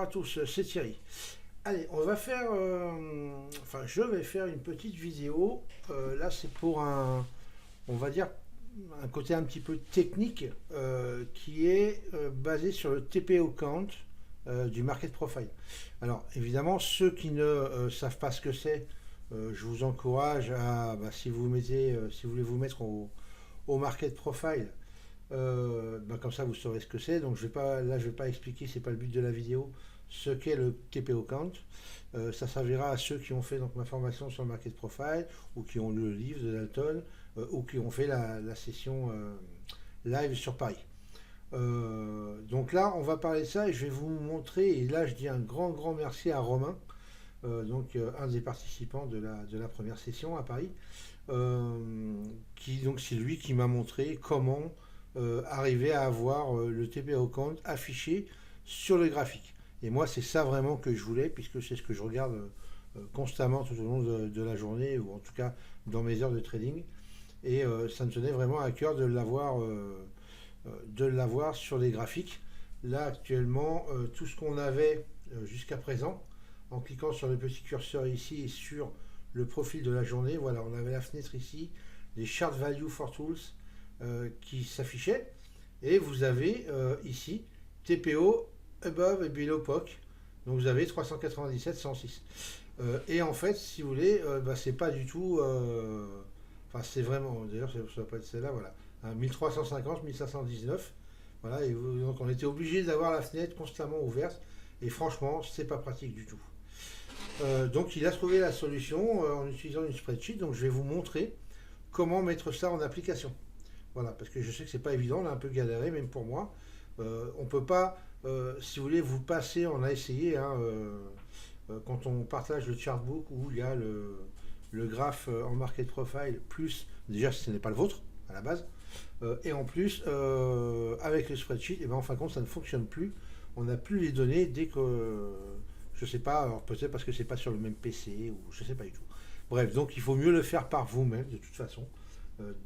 à tous, c'est Thierry. Allez, on va faire, je vais faire une petite vidéo. Là, c'est pour on va dire, un côté un petit peu technique qui est basé sur le TPO count du market profile. Alors, évidemment, ceux qui ne savent pas ce que c'est, je vous encourage à, si vous voulez vous mettre au market profile. Comme ça vous saurez ce que c'est. Donc je vais pas expliquer, c'est pas le but de la vidéo, ce qu'est le TPO count. Ça servira à ceux qui ont fait donc ma formation sur le market profile ou qui ont lu le livre de Dalton ou qui ont fait la session live sur Paris. Donc là on va parler de ça et je vais vous montrer, et là je dis un grand merci à Romain, un des participants de la première session à Paris, donc c'est lui qui m'a montré comment arriver à avoir le TPO count affiché sur le graphique. Et moi, c'est ça vraiment que je voulais, puisque c'est ce que je regarde constamment tout au long de la journée, ou en tout cas dans mes heures de trading. Et ça me tenait vraiment à cœur de l'avoir sur les graphiques. Là, actuellement, tout ce qu'on avait jusqu'à présent, en cliquant sur le petit curseur ici et sur le profil de la journée, voilà, on avait la fenêtre ici, les Chart Value for Tools, qui s'affichait, et vous avez ici TPO above et below POC, donc vous avez 397 106 et en fait si vous voulez c'est pas du tout c'est vraiment, d'ailleurs ça va pas être celle-là, voilà, 1350 1519, voilà, et donc on était obligé d'avoir la fenêtre constamment ouverte et franchement c'est pas pratique du tout. Donc il a trouvé la solution en utilisant une spreadsheet, donc je vais vous montrer comment mettre ça en application. Voilà, parce que je sais que c'est pas évident, on a un peu galéré, même pour moi. On peut pas, si vous voulez, vous passer, on a essayé, quand on partage le chartbook où il y a le graphe en market profile, plus, déjà ce n'est pas le vôtre à la base, et en plus, avec le spreadsheet, en fin de compte, ça ne fonctionne plus. On n'a plus les données dès que, je sais pas, alors peut-être parce que c'est pas sur le même PC, ou je sais pas du tout. Bref, donc il faut mieux le faire par vous-même, de toute façon.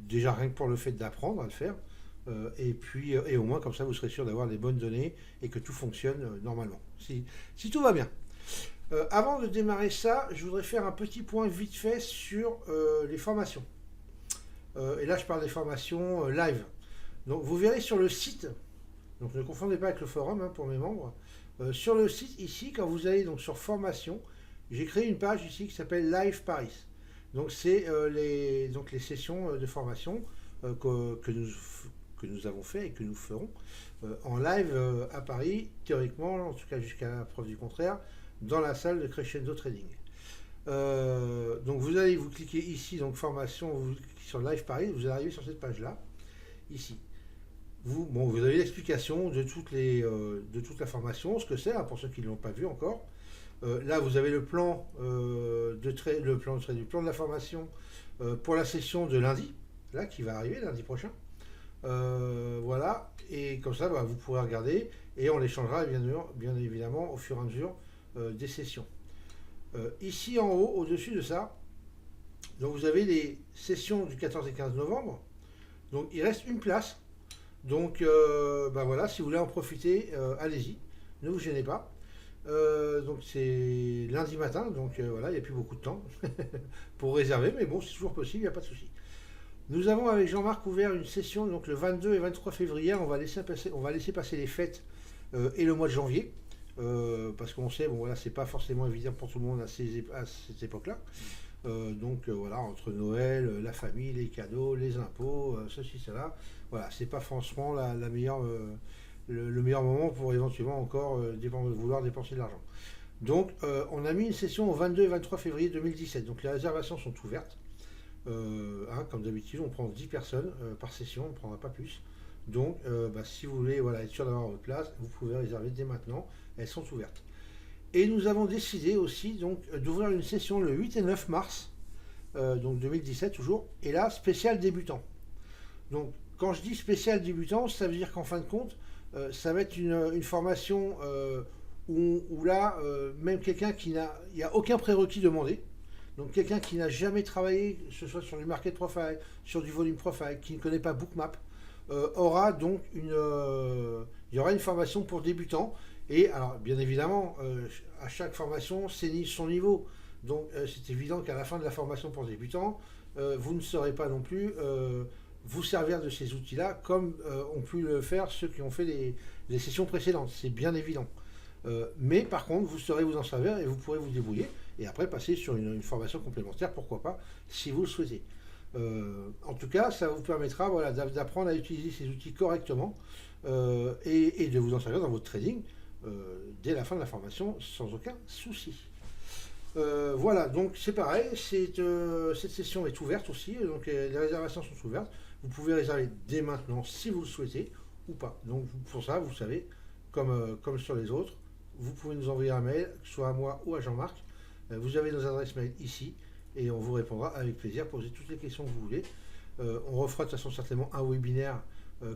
Déjà rien que pour le fait d'apprendre à le faire, et au moins comme ça vous serez sûr d'avoir les bonnes données et que tout fonctionne normalement, si tout va bien. Avant de démarrer ça, je voudrais faire un petit point vite fait sur les formations. Et là je parle des formations live. Donc vous verrez sur le site, donc ne confondez pas avec le forum pour mes membres, sur le site ici, quand vous allez donc sur formation, j'ai créé une page ici qui s'appelle Live Paris. Donc c'est les sessions de formation que nous avons fait et que nous ferons en live à Paris, théoriquement, en tout cas jusqu'à la preuve du contraire, dans la salle de Crescendo Trading. Donc vous cliquez ici, donc formation, vous cliquez sur Live Paris, vous allez arriver sur cette page-là, ici. Vous avez l'explication de toute la formation, ce que c'est, pour ceux qui ne l'ont pas vu encore. Là, vous avez le plan de la formation pour la session de lundi, là, qui va arriver lundi prochain. Voilà, et comme ça, vous pourrez regarder, et on les changera bien évidemment au fur et à mesure des sessions. Ici en haut, au-dessus de ça, donc vous avez les sessions du 14 et 15 novembre. Donc il reste une place. Donc voilà, si vous voulez en profiter, allez-y, ne vous gênez pas. Donc c'est lundi matin, donc voilà, il n'y a plus beaucoup de temps pour réserver, mais bon, c'est toujours possible, il n'y a pas de souci. Nous avons avec Jean-Marc ouvert une session donc le 22 et 23 février, on va laisser passer les fêtes et le mois de janvier, parce qu'on sait, c'est pas forcément évident pour tout le monde à cette époque-là. Voilà, entre Noël, la famille, les cadeaux, les impôts, ceci, cela, voilà, c'est pas franchement le meilleur moment pour éventuellement encore vouloir dépenser de l'argent. Donc on a mis une session au 22 et 23 février 2017, donc les réservations sont ouvertes. Comme d'habitude, on prend 10 personnes par session, on ne prendra pas plus. Donc si vous voulez être sûr d'avoir votre place, vous pouvez réserver dès maintenant, elles sont ouvertes. Et nous avons décidé aussi d'ouvrir une session le 8 et 9 mars, donc 2017 toujours, et là, spécial débutant. Donc quand je dis spécial débutant, ça veut dire qu'en fin de compte, ça va être une formation où là, même quelqu'un il n'y a aucun prérequis demandé. Donc quelqu'un qui n'a jamais travaillé, que ce soit sur du market profile, sur du volume profile, qui ne connaît pas Bookmap, aura donc il y aura une formation pour débutants, Et alors, bien évidemment, à chaque formation, c'est son niveau. Donc, c'est évident qu'à la fin de la formation pour débutants, vous ne saurez pas non plus vous servir de ces outils-là comme ont pu le faire ceux qui ont fait les sessions précédentes. C'est bien évident. Mais par contre, vous saurez vous en servir et vous pourrez vous débrouiller et après passer sur une formation complémentaire, pourquoi pas, si vous le souhaitez. En tout cas, ça vous permettra voilà, d'apprendre à utiliser ces outils correctement et de vous en servir dans votre trading dès la fin de la formation sans aucun souci. Voilà, donc c'est pareil, cette session est ouverte aussi, donc les réservations sont ouvertes. Vous pouvez réserver dès maintenant si vous le souhaitez ou pas. Donc pour ça, vous savez, comme sur les autres, vous pouvez nous envoyer un mail, soit à moi ou à Jean-Marc. Vous avez nos adresses mail ici et on vous répondra avec plaisir, posez toutes les questions que vous voulez. On refera de toute façon certainement un webinaire,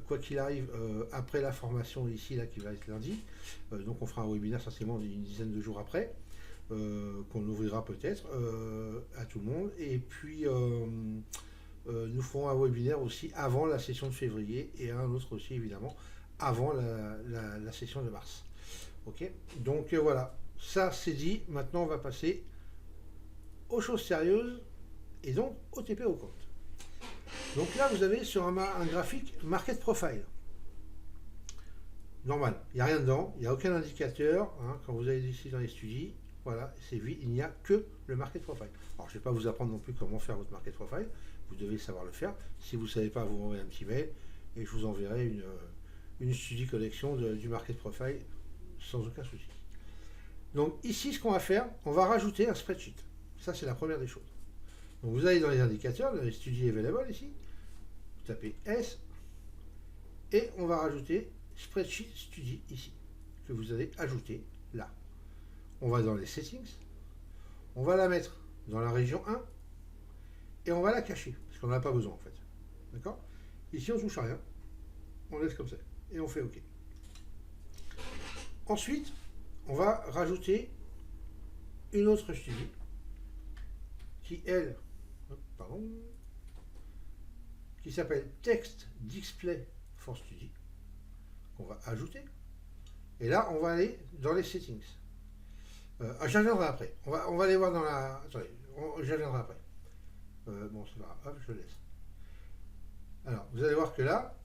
quoi qu'il arrive, après la formation ici, là, qui va être lundi. Donc on fera un webinaire certainement une dizaine de jours après. Qu'on ouvrira peut-être à tout le monde. Et puis, nous ferons un webinaire aussi avant la session de février et un autre aussi, évidemment, avant la session de mars. Ok. Donc, voilà. Ça, c'est dit. Maintenant, on va passer aux choses sérieuses et donc au TP au compte. Donc là, vous avez sur un graphique Market Profile. Normal. Il n'y a rien dedans. Il n'y a aucun indicateur. Hein, quand vous allez ici dans les studies, voilà, c'est vide, il n'y a que le market profile. Alors, je ne vais pas vous apprendre non plus comment faire votre market profile, vous devez savoir le faire. Si vous ne savez pas, vous m'envoyez un petit mail et je vous enverrai une study collection du market profile sans aucun souci. Donc ici, ce qu'on va faire, on va rajouter un spreadsheet. Ça, c'est la première des choses. Donc vous allez dans les indicateurs, dans les studies available ici, vous tapez S et on va rajouter spreadsheet study ici, que vous allez ajouter là. On va dans les settings, on va la mettre dans la région 1 et on va la cacher parce qu'on n'en a pas besoin en fait. D'accord? Ici on touche à rien, on laisse comme ça et on fait OK. Ensuite, on va rajouter une autre studie qui elle, qui s'appelle Text Display for Study qu'on va ajouter. Et là, on va aller dans les settings. J'y reviendrai après. On va aller voir dans la... Attendez, j'y reviendrai après. Bon, c'est pas grave, hop, je laisse. Alors, vous allez voir que là,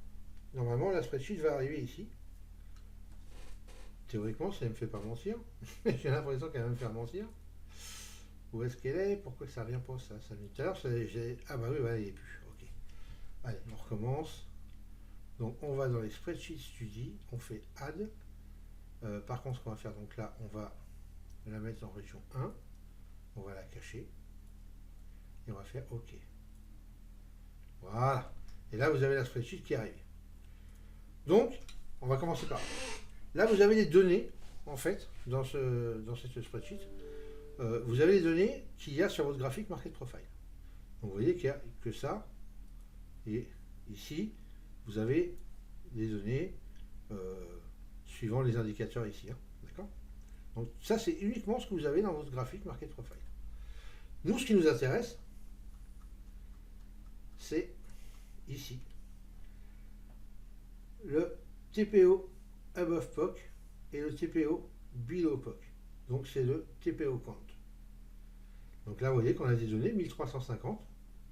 normalement, la spreadsheet va arriver ici. Théoriquement, ça ne me fait pas mentir. J'ai l'impression qu'elle va me faire mentir. Où est-ce qu'elle est? Pourquoi ça ne revient pas ça? Ça tout à l'heure, ah bah oui, voilà, il n'y est plus. Ok. Allez, on recommence. Donc, on va dans les spreadsheet study, on fait add. Par contre, ce qu'on va faire, donc là, on va la mettre en région 1, on va la cacher et on va faire OK. Voilà. Et là, vous avez la spreadsheet qui arrive. Donc, on va commencer par là. Là, vous avez les données, en fait, dans cette spreadsheet. Vous avez les données qu'il y a sur votre graphique Market Profile. Donc, vous voyez qu'il n'y a que ça. Et ici, vous avez les données suivant les indicateurs ici. Hein. D'accord? Donc ça, c'est uniquement ce que vous avez dans votre graphique Market Profile. Nous, ce qui nous intéresse, c'est ici, le TPO above POC et le TPO below POC. Donc c'est le TPO count. Donc là, vous voyez qu'on a des données 1350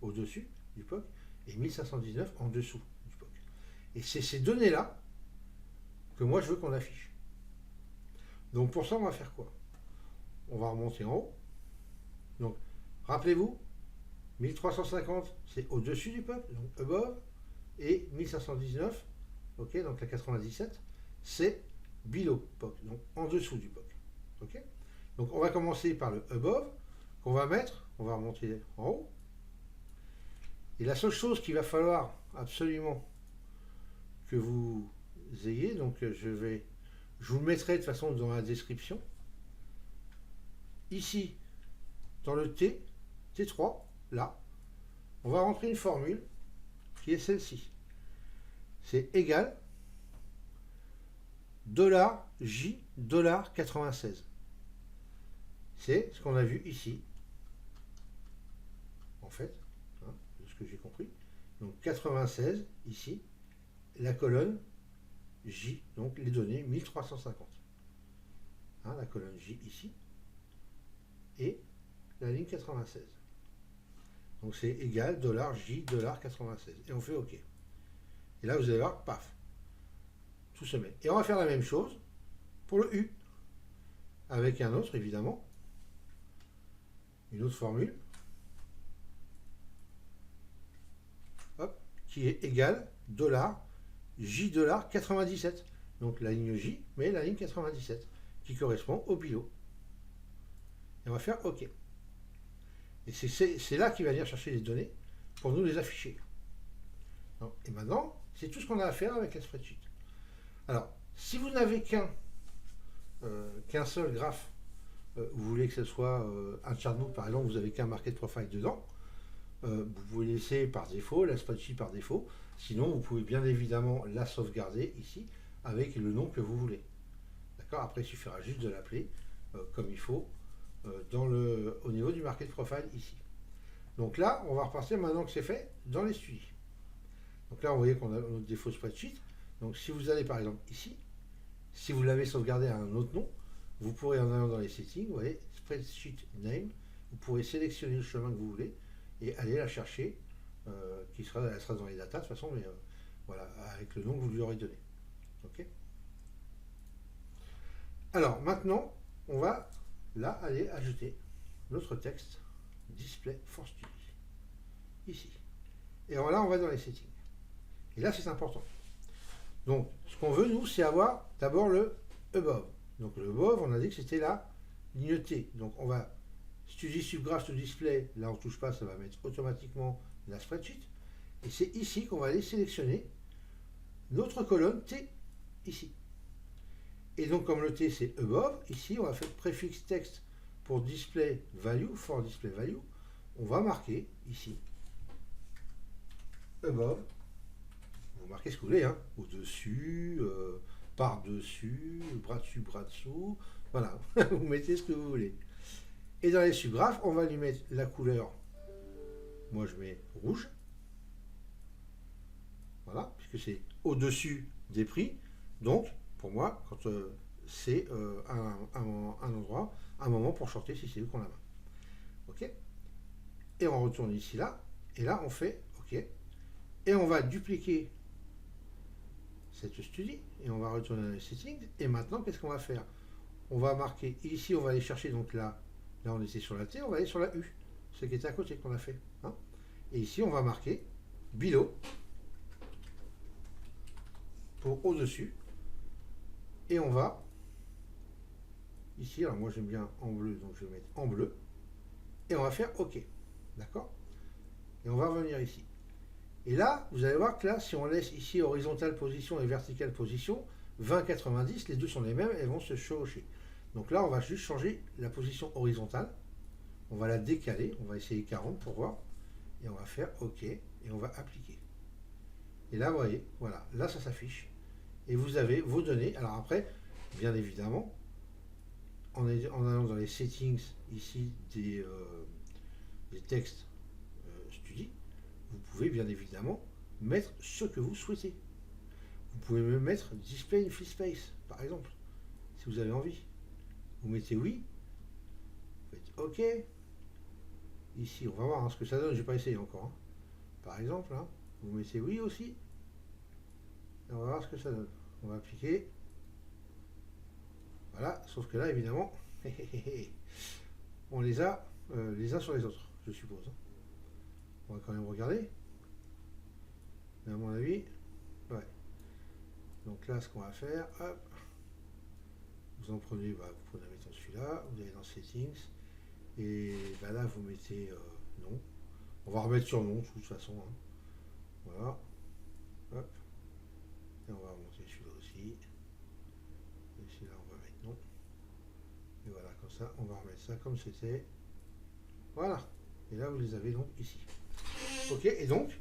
au-dessus du POC et 1519 en dessous du POC. Et c'est ces données-là que moi, je veux qu'on affiche. Donc pour ça, on va faire quoi? On va remonter en haut. Donc, rappelez-vous, 1350, c'est au-dessus du POC, donc above, et 1519, ok, donc la 97, c'est below POC, donc en dessous du POC. Ok? Donc on va commencer par le above, qu'on va mettre, on va remonter en haut. Et la seule chose qu'il va falloir absolument que vous ayez, donc je vous le mettrai de toute façon dans la description. Ici, dans le T3, là, on va rentrer une formule qui est celle-ci. C'est égal $J $96. C'est ce qu'on a vu ici, en fait, hein, de ce que j'ai compris. Donc 96, ici, la colonne J, donc les données 1350. hein, la colonne J ici, et la ligne 96. Donc c'est égal $J $96. Et on fait OK. Et là, vous allez voir, paf, tout se met. Et on va faire la même chose pour le U, avec un autre, évidemment, une autre formule, hop, qui est égale $J $97. Donc la ligne J, mais la ligne 97, qui correspond au bilot. Et on va faire OK. Et c'est là qu'il va venir chercher les données pour nous les afficher. Et maintenant, c'est tout ce qu'on a à faire avec la spreadsheet. Alors, si vous n'avez qu'un seul graphe, vous voulez que ce soit un chartbook, par exemple, vous n'avez qu'un market profile dedans, vous pouvez laisser par défaut la spreadsheet par défaut. Sinon, vous pouvez bien évidemment la sauvegarder ici avec le nom que vous voulez. D'accord? Après, il suffira juste de l'appeler comme il faut au niveau du market profile ici. Donc là, on va repartir maintenant que c'est fait dans les studies. Donc là, vous voyez qu'on a notre défaut spreadsheet. Donc si vous allez par exemple ici, si vous l'avez sauvegardé à un autre nom, vous pourrez en allant dans les settings, vous voyez, spreadsheet name, vous pourrez sélectionner le chemin que vous voulez et aller la chercher, elle sera dans les datas de toute façon, mais voilà, avec le nom que vous lui aurez donné. Ok. Alors maintenant, on va là aller ajouter notre texte display for study ici. Et là, on va dans les settings. Et là, c'est important. Donc, ce qu'on veut, nous, c'est avoir d'abord le above. Donc, le above, on a dit que c'était la ligne T. Donc, on va study subgraph to display. Là, on ne touche pas, ça va mettre automatiquement la spreadsheet. Et c'est ici qu'on va aller sélectionner notre colonne T, ici. Et donc, comme le T, c'est above, ici, on va faire préfixe texte pour display value, for display value. On va marquer ici above. Vous marquez ce que vous voulez, hein, au-dessus, par-dessus, bras-dessous, voilà, vous mettez ce que vous voulez. Et dans les subgraphes, on va lui mettre la couleur, moi je mets rouge, voilà, puisque c'est au-dessus des prix, donc pour moi, quand c'est un endroit, un moment pour shorter si c'est lui qu'on a main. Ok. Et on retourne ici, là, et là on fait OK, et on va dupliquer cette studie et on va retourner dans les settings. Et maintenant, qu'est-ce qu'on va faire? On va marquer ici, on va aller chercher, donc là on était sur la T, on va aller sur la U, ce qui était à côté qu'on a fait. Hein. Et ici, on va marquer below pour au-dessus. Et on va ici, alors moi j'aime bien en bleu, donc je vais mettre en bleu. Et on va faire OK. D'accord? Et on va revenir ici. Et là, vous allez voir que là, si on laisse ici horizontale position et verticale position, 20-90, les deux sont les mêmes, elles vont se chevaucher. Donc là, on va juste changer la position horizontale. On va la décaler, on va essayer 40 pour voir. Et on va faire OK, et on va appliquer. Et là, vous voyez, voilà, là, ça s'affiche. Et vous avez vos données. Alors après, bien évidemment, en allant dans les settings ici des textes study, vous pouvez bien évidemment mettre ce que vous souhaitez. Vous pouvez même mettre display in free space, par exemple, si vous avez envie. Vous mettez oui, vous faites OK. Ici, on va voir hein, ce que ça donne, je n'ai pas essayé encore. Hein. Par exemple, hein, vous mettez oui aussi. Et on va voir ce que ça donne. On va appliquer. Voilà, sauf que là, évidemment, on les a les uns sur les autres, je suppose. Hein. On va quand même regarder. Mais à mon avis, ouais. Donc là, ce qu'on va faire, hop, vous en prenez, vous prenez mettons celui-là, vous allez dans Settings, et là vous mettez non. On va remettre sur non de toute façon. Hein. Voilà. Hop. Et on va remonter celui-là aussi. Et celui-là, on va mettre non. Et voilà, comme ça, on va remettre ça comme c'était. Voilà. Et là, vous les avez donc ici. Ok, et donc,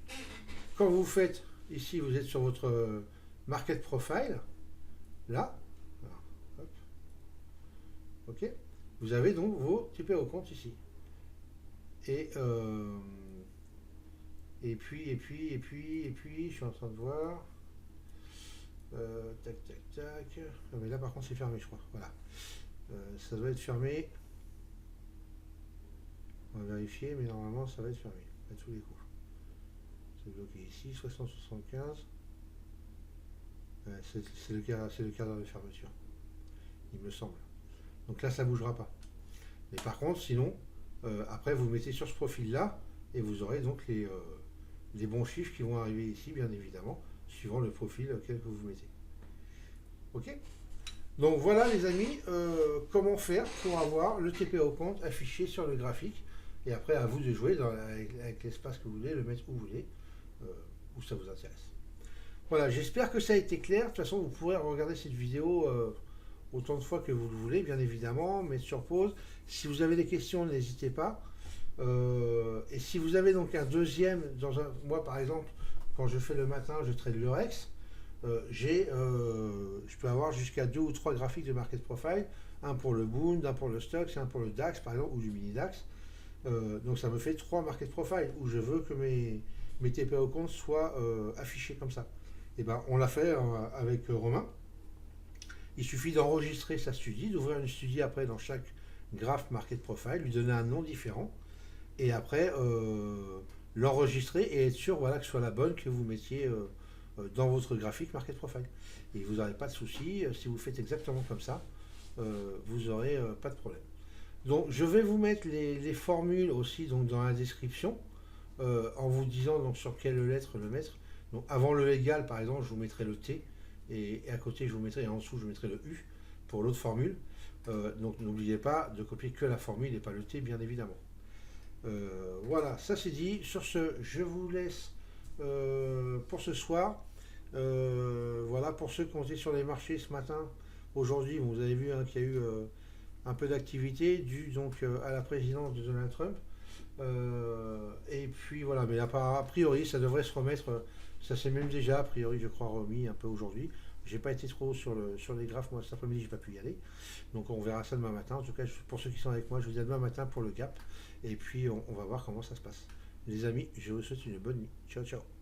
quand vous faites, ici, vous êtes sur votre market profile, là, voilà, hop, ok, vous avez donc vos TP au compte ici. Et puis, je suis en train de voir, tac, tac, tac, mais là, par contre, c'est fermé, je crois, voilà. Ça doit être fermé. On va vérifier, mais normalement ça va être fermé à tous les coups. C'est bloqué ici, 675. C'est le quart d'heure de fermeture, il me semble. Donc là, ça ne bougera pas. Mais par contre, sinon, après, vous mettez sur ce profil-là, et vous aurez donc les bons chiffres qui vont arriver ici, bien évidemment, suivant le profil auquel vous mettez. Ok? Donc voilà, les amis, comment faire pour avoir le TP au compte affiché sur le graphique. Et après, à vous de jouer avec l'espace que vous voulez, le mettre où vous voulez, où ça vous intéresse. Voilà, j'espère que ça a été clair. De toute façon, vous pourrez regarder cette vidéo autant de fois que vous le voulez, bien évidemment, mettre sur pause. Si vous avez des questions, n'hésitez pas. Et si vous avez donc un deuxième, moi par exemple, quand je fais le matin, je trade le Rex, je peux avoir jusqu'à 2 ou 3 graphiques de market profile, un pour le Bund, un pour le Stoxx, un pour le DAX par exemple, ou du mini DAX. Donc ça me fait 3 market profile où je veux que mes TP au compte soient affichés comme ça. Et ben on l'a fait avec Romain. Il suffit d'enregistrer sa studie, d'ouvrir une studie après dans chaque graph market profile, lui donner un nom différent, et après l'enregistrer et être sûr voilà, que ce soit la bonne que vous mettiez dans votre graphique market profile. Et vous n'aurez pas de souci, si vous faites exactement comme ça, vous n'aurez pas de problème. Donc je vais vous mettre les formules aussi donc, dans la description, en vous disant donc, sur quelle lettre le mettre. Donc avant le égal, par exemple, je vous mettrai le T, et à côté, je vous mettrai, et en dessous, je vous mettrai le U pour l'autre formule. Donc n'oubliez pas de copier que la formule et pas le T, bien évidemment. Voilà, ça c'est dit. Sur ce, je vous laisse pour ce soir. Voilà, pour ceux qui ont été sur les marchés ce matin, aujourd'hui, vous avez vu hein, qu'il y a eu un peu d'activité due donc à la présidence de Donald Trump. Et puis voilà, mais a priori, ça devrait se remettre. Ça s'est même déjà, a priori, je crois, remis un peu aujourd'hui. J'ai pas été trop sur les graphes, moi cet après-midi, j'ai pas pu y aller. Donc on verra ça demain matin. En tout cas, pour ceux qui sont avec moi, je vous dis à demain matin pour le gap. Et puis on va voir comment ça se passe. Les amis, je vous souhaite une bonne nuit. Ciao, ciao.